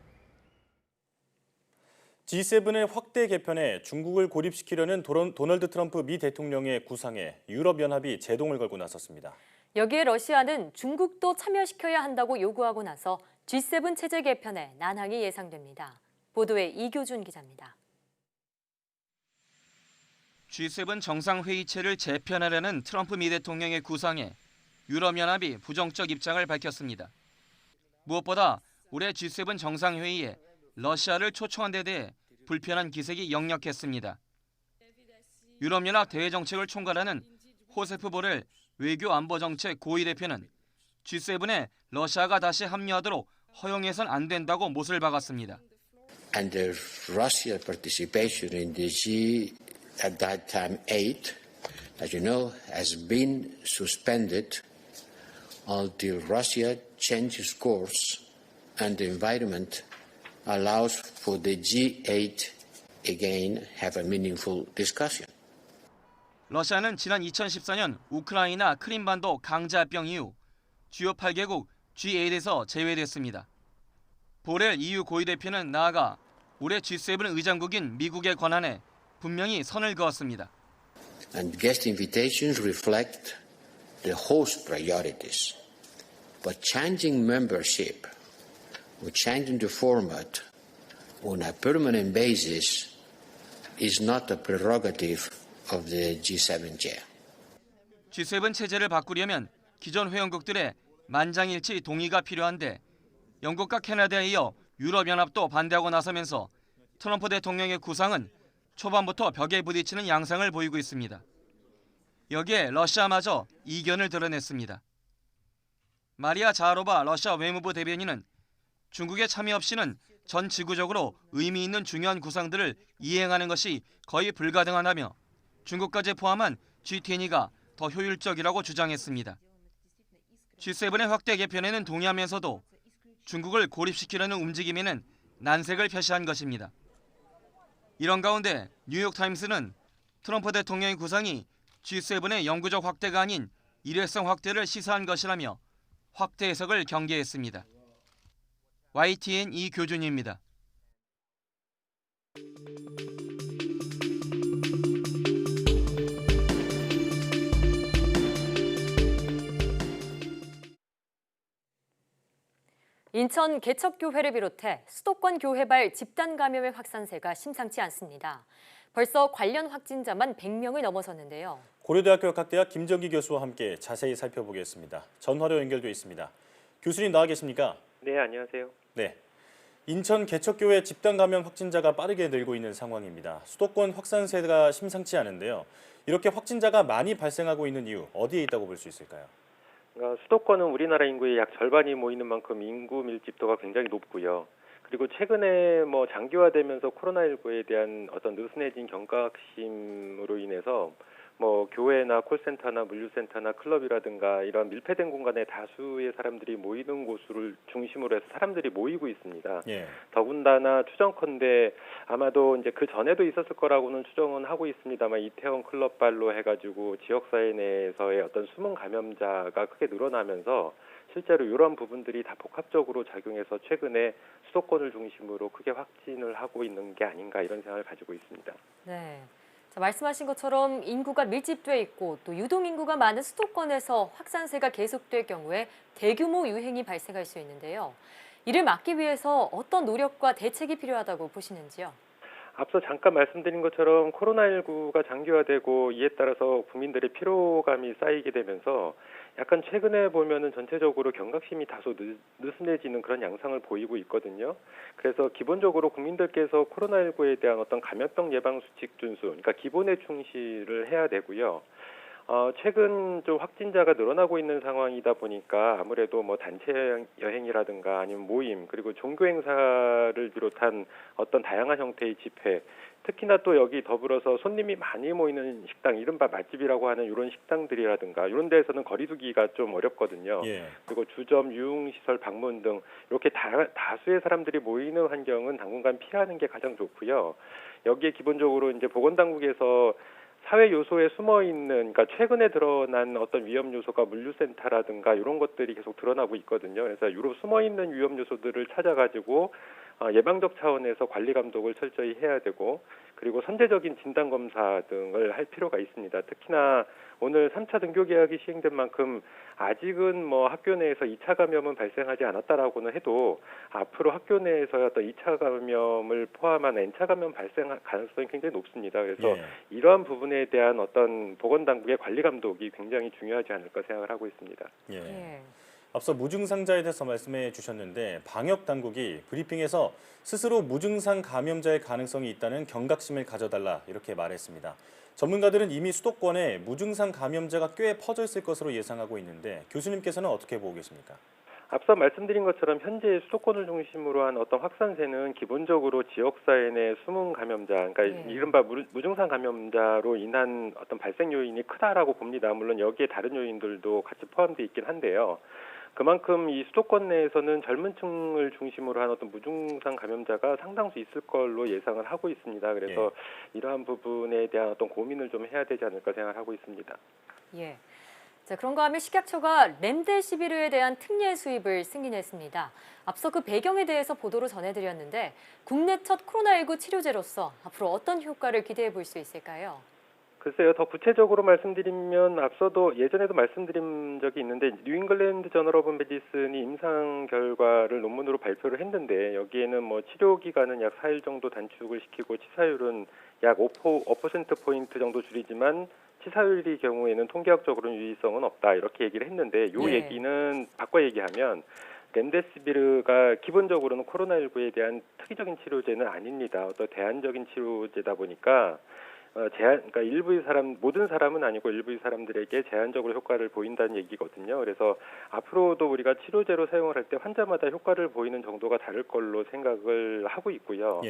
G7의 확대 개편에 중국을 고립시키려는 도널드 트럼프 미 대통령의 구상에 유럽연합이 제동을 걸고 나섰습니다. 여기에 러시아는 중국도 참여시켜야 한다고 요구하고 나서 G7 체제 개편에 난항이 예상됩니다. 보도에 이교준 기자입니다. G7 정상회의체를 재편하려는 트럼프 미 대통령의 구상에 유럽연합이 부정적 입장을 밝혔습니다. 무엇보다 올해 G7 정상회의에 러시아를 초청한 데 대해 불편한 기색이 역력했습니다. 유럽연합 대외정책을 총괄하는 호세프 보렐 외교안보정책 고위 대표는 G7에 러시아가 다시 합류하도록 허용해선 안 된다고 못을 박았습니다. And the Russia participation in the G at that time 8, as you know, has been suspended until Russia changes course and the environment allows for the G8 again have a meaningful discussion. 러시아는 지난 2014년 우크라이나 크림반도 강제합병 이후 주요 8개국 G8에서 제외됐습니다. 보렐 EU 고위 대표는 나아가 올해 G7 의장국인 미국의 권한에 분명히 선을 그었습니다. And guest invitations reflect the host priorities. But changing membership or changing the format on a permanent basis is not a prerogative of the G7 chair. G7 체제를 바꾸려면 기존 회원국들의 만장일치 동의가 필요한데 영국과 캐나다에 이어 유럽연합도 반대하고 나서면서 트럼프 대통령의 구상은 초반부터 벽에 부딪히는 양상을 보이고 있습니다. 여기에 러시아마저 이견을 드러냈습니다. 마리아 자하로바 러시아 외무부 대변인은 중국의 참여 없이는 전 지구적으로 의미 있는 중요한 구상들을 이행하는 것이 거의 불가능하다며 중국까지 포함한 G20가 더 효율적이라고 주장했습니다. G7의 확대 개편에는 동의하면서도 중국을 고립시키려는 움직임에는 난색을 표시한 것입니다. 이런 가운데 뉴욕타임스는 트럼프 대통령의 구상이 G7의 영구적 확대가 아닌 일회성 확대를 시사한 것이라며 확대 해석을 경계했습니다. YTN 이교준입니다. 인천 개척교회를 비롯해 수도권 교회발 집단 감염의 확산세가 심상치 않습니다. 벌써 관련 확진자만 100명을 넘어섰는데요. 고려대학교 역학대학 김정기 교수와 함께 자세히 살펴보겠습니다. 전화로 연결돼 있습니다. 교수님 나와 계십니까? 네, 안녕하세요. 네. 인천 개척교회 집단 감염 확진자가 빠르게 늘고 있는 상황입니다. 수도권 확산세가 심상치 않은데요. 이렇게 확진자가 많이 발생하고 있는 이유 어디에 있다고 볼 수 있을까요? 수도권은 우리나라 인구의 약 절반이 모이는 만큼 인구 밀집도가 굉장히 높고요. 그리고 최근에 장기화되면서 코로나19에 대한 어떤 느슨해진 경각심으로 인해서 교회나 콜센터나 물류센터나 클럽이라든가 이런 밀폐된 공간에 다수의 사람들이 모이는 곳을 중심으로 해서 사람들이 모이고 있습니다. 예. 더군다나 추정컨대 아마도 이제 그 전에도 있었을 거라고는 추정은 하고 있습니다만 이태원 클럽발로 해가지고 지역사회 내에서의 어떤 숨은 감염자가 크게 늘어나면서 실제로 이런 부분들이 다 복합적으로 작용해서 최근에 수도권을 중심으로 크게 확진을 하고 있는 게 아닌가 이런 생각을 가지고 있습니다. 네. 말씀하신 것처럼 인구가 밀집돼 있고 또 유동인구가 많은 수도권에서 확산세가 계속될 경우에 대규모 유행이 발생할 수 있는데요. 이를 막기 위해서 어떤 노력과 대책이 필요하다고 보시는지요? 앞서 잠깐 말씀드린 것처럼 코로나19가 장기화되고 이에 따라서 국민들의 피로감이 쌓이게 되면서 약간 최근에 보면은 전체적으로 경각심이 다소 느슨해지는 그런 양상을 보이고 있거든요. 그래서 기본적으로 국민들께서 코로나19에 대한 어떤 감염병 예방 수칙 준수, 그러니까 기본에 충실을 해야 되고요. 최근 좀 확진자가 늘어나고 있는 상황이다 보니까 아무래도 단체 여행이라든가 아니면 모임 그리고 종교 행사를 비롯한 어떤 다양한 형태의 집회, 특히나 또 여기 더불어서 손님이 많이 모이는 식당, 이른바 맛집이라고 하는 이런 식당들이라든가 이런 데에서는 거리 두기가 좀 어렵거든요. 예. 그리고 주점, 유흥시설 방문 등 이렇게 다수의 사람들이 모이는 환경은 당분간 피하는 게 가장 좋고요. 여기에 기본적으로 이제 보건당국에서 사회 요소에 숨어 있는, 그러니까 최근에 드러난 어떤 위험 요소가 물류센터라든가 이런 것들이 계속 드러나고 있거든요. 그래서 유로 숨어 있는 위험 요소들을 찾아가지고 예방적 차원에서 관리 감독을 철저히 해야 되고, 그리고 선제적인 진단 검사 등을 할 필요가 있습니다. 특히나 오늘 3차 등교 개학이 시행된 만큼 아직은 뭐 학교 내에서 2차 감염은 발생하지 않았다라고는 해도 앞으로 학교 내에서 어떤 2차 감염을 포함한 N차 감염 발생 가능성이 굉장히 높습니다. 그래서 이러한 부분에 대한 어떤 보건당국의 관리 감독이 굉장히 중요하지 않을까 생각을 하고 있습니다. 앞서 무증상자에 대해서 말씀해 주셨는데 방역 당국이 브리핑에서 스스로 무증상 감염자의 가능성이 있다는 경각심을 가져달라 이렇게 말했습니다. 전문가들은 이미 수도권에 무증상 감염자가 꽤 퍼져 있을 것으로 예상하고 있는데 교수님께서는 어떻게 보고 계십니까? 앞서 말씀드린 것처럼 현재 수도권을 중심으로 한 어떤 확산세는 기본적으로 지역사회 내 숨은 감염자, 그러니까 이른바 무증상 감염자로 인한 어떤 발생 요인이 크다라고 봅니다. 물론 여기에 다른 요인들도 같이 포함되어 있긴 한데요. 그만큼 이 수도권 내에서는 젊은 층을 중심으로 한 어떤 무증상 감염자가 상당수 있을 걸로 예상을 하고 있습니다. 그래서 이러한 부분에 대한 어떤 고민을 좀 해야 되지 않을까 생각을 하고 있습니다. 자, 그런가 하면 식약처가 렘데시비르에 대한 특례 수입을 승인했습니다. 앞서 그 배경에 대해서 보도로 전해드렸는데 국내 첫 코로나19 치료제로서 앞으로 어떤 효과를 기대해 볼 수 있을까요? 글쎄요, 더 구체적으로 말씀드리면 앞서도 예전에도 말씀드린 적이 있는데 뉴잉글랜드 저널 오브 메디슨이 임상 결과를 논문으로 발표를 했는데 여기에는 뭐 치료 기간은 약 4일 정도 단축을 시키고 치사율은 약 5%포인트 정도 줄이지만 치사율의 경우에는 통계학적으로는 유의성은 없다 이렇게 얘기를 했는데 이 얘기는 바꿔 얘기하면 렘데시비르가 기본적으로는 코로나19에 대한 특이적인 치료제는 아닙니다. 어떤 대안적인 치료제다 보니까 그러니까 일부의 모든 사람은 아니고 일부의 사람들에게 제한적으로 효과를 보인다는 얘기거든요. 그래서 앞으로도 우리가 치료제로 사용을 할 때 환자마다 효과를 보이는 정도가 다를 걸로 생각을 하고 있고요.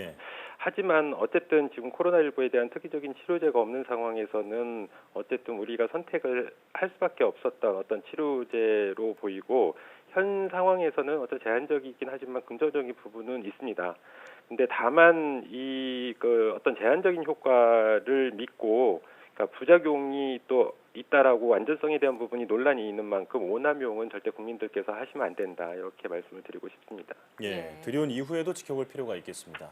하지만 어쨌든 지금 코로나19에 대한 특이적인 치료제가 없는 상황에서는 어쨌든 우리가 선택을 할 수밖에 없었던 어떤 치료제로 보이고 현 상황에서는 어떤 제한적이긴 하지만 긍정적인 부분은 있습니다. 근데 다만 어떤 제한적인 효과를 믿고 그러니까 부작용이 또 있다라고 안전성에 대한 부분이 논란이 있는 만큼 오남용은 절대 국민들께서 하시면 안 된다 이렇게 말씀을 드리고 싶습니다. 들여온 이후에도 지켜볼 필요가 있겠습니다.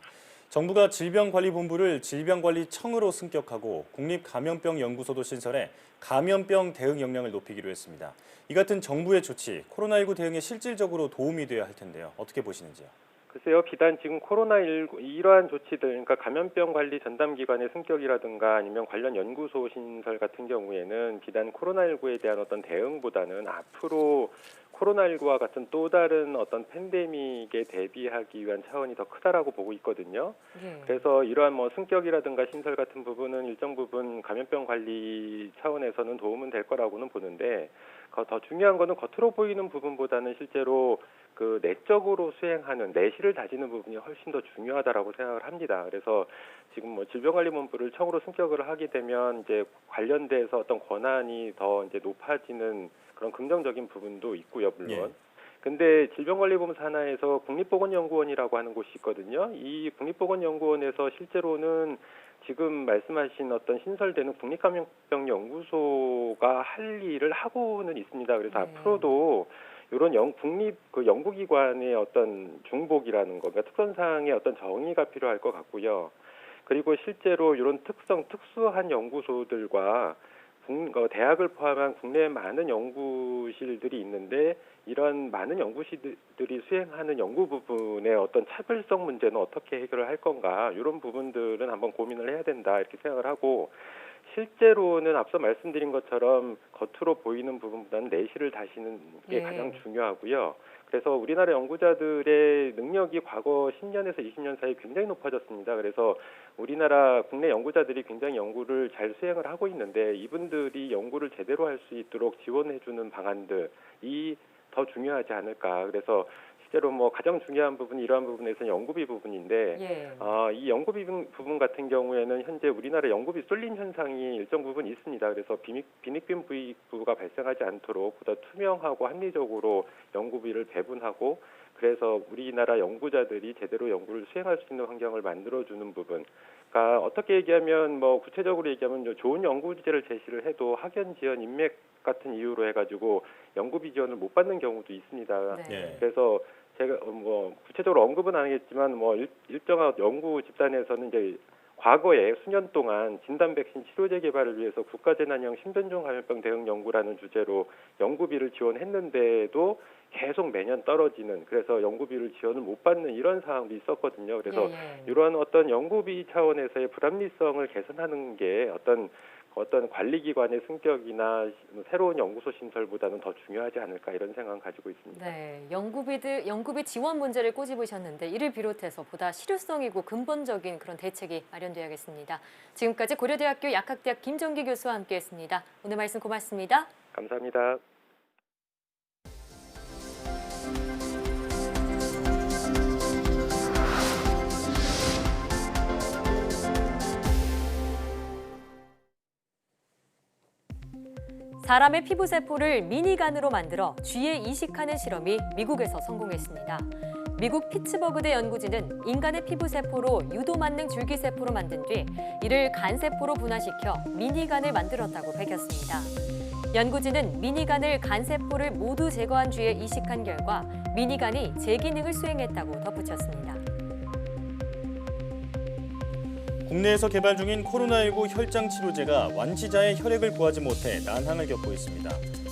정부가 질병관리본부를 질병관리청으로 승격하고 국립감염병연구소도 신설해 감염병 대응 역량을 높이기로 했습니다. 이 같은 정부의 조치, 코로나19 대응에 실질적으로 도움이 돼야 할 텐데요. 어떻게 보시는지요? 글쎄요, 비단 지금 코로나19 이러한 조치들, 그러니까 감염병 관리 전담기관의 승격이라든가 아니면 관련 연구소 신설 같은 경우에는 비단 코로나19에 대한 어떤 대응보다는 앞으로 코로나19와 같은 또 다른 어떤 팬데믹에 대비하기 위한 차원이 더 크다라고 보고 있거든요. 그래서 이러한 뭐 승격이라든가 신설 같은 부분은 일정 부분 감염병 관리 차원에서는 도움은 될 거라고는 보는데 더 중요한 거는 겉으로 보이는 부분보다는 실제로 그 내적으로 수행하는 내실을 다지는 부분이 훨씬 더 중요하다라고 생각을 합니다. 그래서 지금 뭐 질병관리본부를 청으로 승격을 하게 되면 이제 관련돼서 어떤 권한이 더 이제 높아지는 그런 긍정적인 부분도 있고요, 물론. 근데 질병관리본부 산하에서 국립보건연구원이라고 하는 곳이 있거든요. 이 국립보건연구원에서 실제로는 지금 말씀하신 어떤 신설되는 국립감염병연구소가 할 일을 하고는 있습니다. 그래서 앞으로도 이런 국립 연구기관의 어떤 중복이라는 거, 그러니까 특성상의 어떤 정의가 필요할 것 같고요. 그리고 실제로 이런 특수한 연구소들과 대학을 포함한 국내에 많은 연구실들이 있는데 이런 많은 연구실들이 수행하는 연구 부분의 어떤 차별성 문제는 어떻게 해결을 할 건가 이런 부분들은 한번 고민을 해야 된다 이렇게 생각을 하고 실제로는 앞서 말씀드린 것처럼 겉으로 보이는 부분보다는 내실을 다시는 게 가장 중요하고요. 그래서 우리나라 연구자들의 능력이 과거 10년에서 20년 사이 굉장히 높아졌습니다. 그래서 우리나라 국내 연구자들이 굉장히 연구를 잘 수행을 하고 있는데 이분들이 연구를 제대로 할 수 있도록 지원해주는 방안들이 더 중요하지 않을까. 그래서 실제로 뭐 가장 중요한 부분이 이러한 부분에서는 연구비 부분인데 이 연구비 부분 같은 경우에는 현재 우리나라 연구비 쏠림 현상이 일정 부분 있습니다. 그래서 빈익빈 부가 발생하지 않도록 보다 투명하고 합리적으로 연구비를 배분하고 그래서 우리나라 연구자들이 제대로 연구를 수행할 수 있는 환경을 만들어주는 부분 그러니까 어떻게 얘기하면 뭐 구체적으로 얘기하면 좋은 연구 주제를 제시를 해도 학연 지연 인맥 같은 이유로 해가지고 연구비 지원을 못 받는 경우도 있습니다. 네. 그래서 제가 뭐 구체적으로 언급은 안 하겠지만 뭐 일정한 연구 집단에서는 이제 과거에 수년 동안 진단 백신 치료제 개발을 위해서 국가재난형 신변종 감염병 대응 연구라는 주제로 연구비를 지원했는데도 계속 매년 떨어지는, 그래서 연구비를 지원을 못 받는 이런 상황도 있었거든요. 그래서 이러한 어떤 연구비 차원에서의 불합리성을 개선하는 게 어떤 관리기관의 승격이나 새로운 연구소 신설보다는 더 중요하지 않을까, 이런 생각을 가지고 있습니다. 네, 연구비 지원 문제를 꼬집으셨는데 이를 비롯해서 보다 실효성이고 근본적인 그런 대책이 마련돼야겠습니다. 지금까지 고려대학교 약학대학 김정기 교수와 함께했습니다. 오늘 말씀 고맙습니다. 감사합니다. 사람의 피부세포를 미니간으로 만들어 쥐에 이식하는 실험이 미국에서 성공했습니다. 미국 피츠버그대 연구진은 인간의 피부세포로 유도만능 줄기세포로 만든 뒤 이를 간세포로 분화시켜 미니간을 만들었다고 밝혔습니다. 연구진은 미니간을 간세포를 모두 제거한 쥐에 이식한 결과 미니간이 제 기능을 수행했다고 덧붙였습니다. 국내에서 개발 중인 코로나19 혈장 치료제가 완치자의 혈액을 구하지 못해 난항을 겪고 있습니다.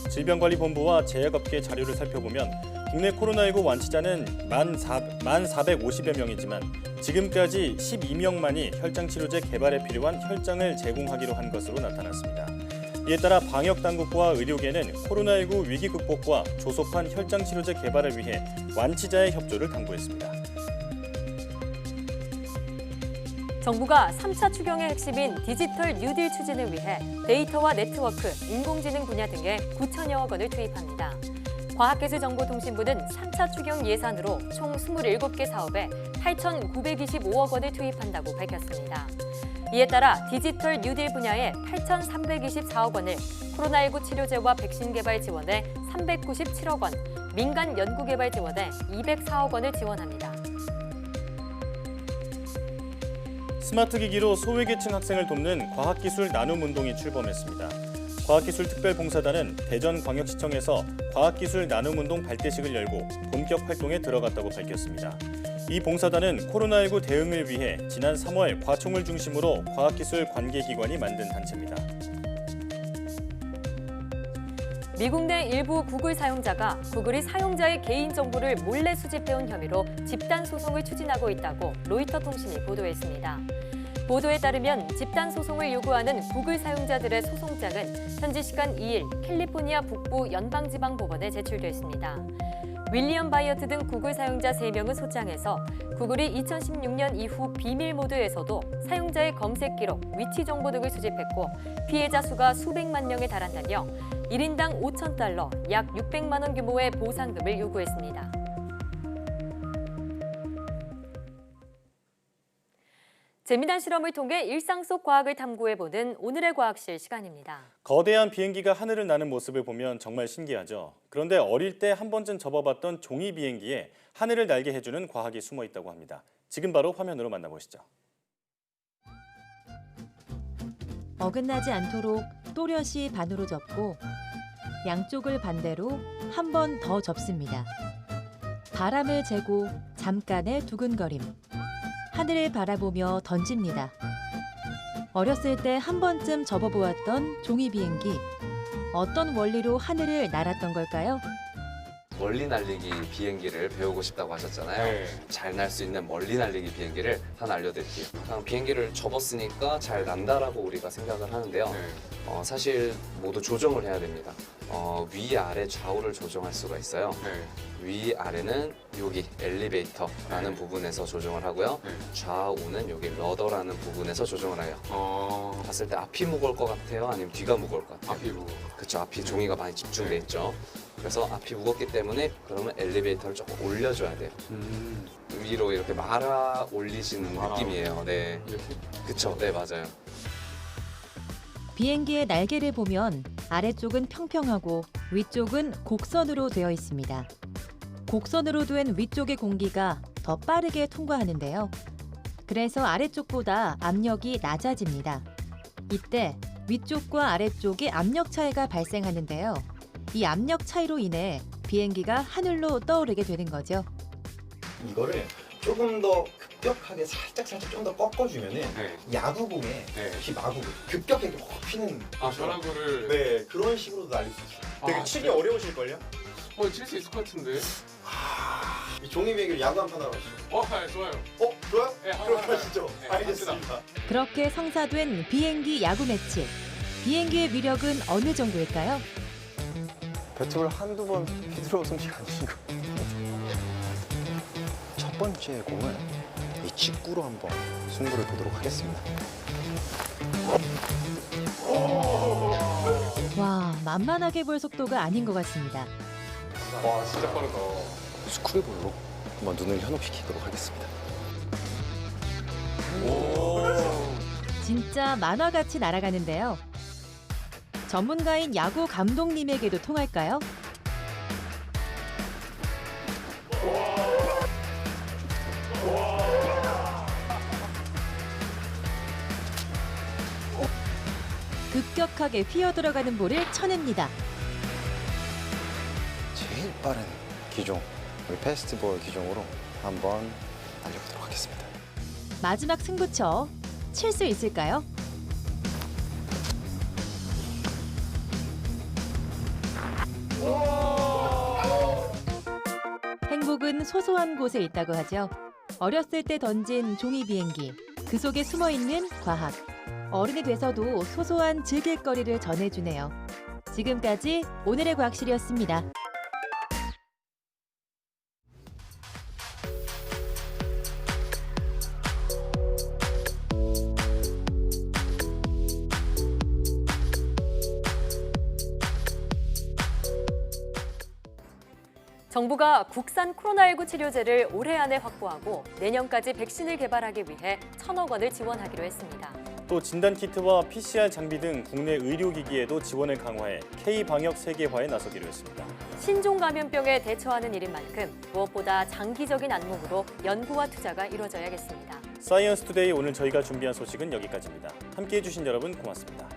질병관리본부와 제약업계 자료를 살펴보면 국내 코로나19 완치자는 1,450여 명이지만 지금까지 12명만이 혈장 치료제 개발에 필요한 혈장을 제공하기로 한 것으로 나타났습니다. 이에 따라 방역당국과 의료계는 코로나19 위기 극복과 조속한 혈장 치료제 개발을 위해 완치자의 협조를 당부했습니다. 정부가 3차 추경의 핵심인 디지털 뉴딜 추진을 위해 데이터와 네트워크, 인공지능 분야 등에 9천여억 원을 투입합니다. 과학기술정보통신부는 3차 추경 예산으로 총 27개 사업에 8,925억 원을 투입한다고 밝혔습니다. 이에 따라 디지털 뉴딜 분야에 8,324억 원을, 코로나19 치료제와 백신 개발 지원에 397억 원, 민간 연구개발 지원에 204억 원을 지원합니다. 스마트 기기로 소외계층 학생을 돕는 과학기술 나눔운동이 출범했습니다. 과학기술특별봉사단은 대전광역시청에서 과학기술 나눔운동 발대식을 열고 본격 활동에 들어갔다고 밝혔습니다. 이 봉사단은 코로나19 대응을 위해 지난 3월 과총을 중심으로 과학기술 관계기관이 만든 단체입니다. 미국 내 일부 구글 사용자가 구글이 사용자의 개인정보를 몰래 수집해온 혐의로 집단소송을 추진하고 있다고 로이터 통신이 보도했습니다. 보도에 따르면 집단소송을 요구하는 구글 사용자들의 소송장은 현지 시간 2일 캘리포니아 북부 연방지방법원에 제출됐습니다. 윌리엄 바이어트 등 구글 사용자 3명은 소장에서 구글이 2016년 이후 비밀 모드에서도 사용자의 검색 기록, 위치 정보 등을 수집했고 피해자 수가 수백만 명에 달한다며 1인당 $5,000, 약 600만 원 규모의 보상금을 요구했습니다. 재미난 실험을 통해 일상 속 과학을 탐구해보는 오늘의 과학실 시간입니다. 거대한 비행기가 하늘을 나는 모습을 보면 정말 신기하죠. 그런데 어릴 때 한 번쯤 접어봤던 종이 비행기에 하늘을 날게 해주는 과학이 숨어 있다고 합니다. 지금 바로 화면으로 만나보시죠. 어긋나지 않도록 또렷이 반으로 접고 양쪽을 반대로 한 번 더 접습니다. 바람을 재고 잠깐의 두근거림. 하늘을 바라보며 던집니다. 어렸을 때 한 번쯤 접어보았던 종이 비행기. 어떤 원리로 하늘을 날았던 걸까요? 멀리 날리기 비행기를 배우고 싶다고 하셨잖아요. 잘 날 수 있는 멀리 날리기 비행기를 하나 알려드릴게요. 그냥 비행기를 접었으니까 잘 난다라고 우리가 생각을 하는데요. 사실 모두 조정을 해야 됩니다. 위아래 좌우를 조정할 수가 있어요. 위아래는 여기 엘리베이터라는 부분에서 조정을 하고요. 좌우는 여기 러더라는 부분에서 조정을 해요. 봤을 때 앞이 무거울 것 같아요? 아니면 뒤가 무거울 것 같아요? 앞이 무거워요. 그렇죠. 앞이 종이가 많이 집중돼 있죠. 그래서 앞이 무겁기 때문에 그러면 엘리베이터를 조금 올려줘야 돼요. 위로 이렇게 말아 올리시는 느낌이에요. 네, 그렇죠. 네, 맞아요. 비행기의 날개를 보면 아래쪽은 평평하고 위쪽은 곡선으로 되어 있습니다. 곡선으로 된 위쪽의 공기가 더 빠르게 통과하는데요. 그래서 아래쪽보다 압력이 낮아집니다. 이때 위쪽과 아래쪽에 압력 차이가 발생하는데요. 이 압력 차이로 인해 비행기가 하늘로 떠오르게 되는 거죠. 이거를 조금 더 급격하게 살짝 좀 더 꺾어주면은 야구공에 이 마구가 급격하게 확 피는 벼락을 네 그런 식으로도 날릴 수 있어요. 되게 치기 어려우실걸요? 칠 수 있을 것 같은데. 이 종이 비행기를 야구 한 판 하러 가시죠. 네, 좋아요. 좋아요? 네, 그럼 가시죠. 알겠습니다. 그렇게 성사된 비행기 야구 매치. 비행기의 위력은 어느 정도일까요? 배트볼 한두 번 휘두르고 솜씨가 아니신 거. 첫 번째 공은 이 직구로 한번 승부를 보도록 하겠습니다. 와, 만만하게 볼 속도가 아닌 것 같습니다. 와, 진짜 빠르다. 스크류볼로 한번 눈을 현혹시키도록 하겠습니다. 진짜 만화같이 날아가는데요. 전문가인 야구 감독님에게도 통할까요? 급격하게 휘어들어가는 볼을 쳐냅니다. 제일 빠른 기종, 우리 패스트볼 기종으로 한번 날려보도록 하겠습니다. 마지막 승부처, 칠 수 있을까요? 행복은 소소한 곳에 있다고 하죠. 어렸을 때 던진 종이 비행기, 그 속에 숨어있는 과학. 어른이 돼서도 소소한 즐길거리를 전해주네요. 지금까지 오늘의 과학실이었습니다. 정부가 국산 코로나19 치료제를 올해 안에 확보하고 내년까지 백신을 개발하기 위해 1,000억 원을 지원하기로 했습니다. 또 진단키트와 PCR 장비 등 국내 의료기기에도 지원을 강화해 K-방역 세계화에 나서기로 했습니다. 신종 감염병에 대처하는 일인 만큼 무엇보다 장기적인 안목으로 연구와 투자가 이루어져야겠습니다. 사이언스 투데이 오늘 저희가 준비한 소식은 여기까지입니다. 함께해 주신 여러분 고맙습니다.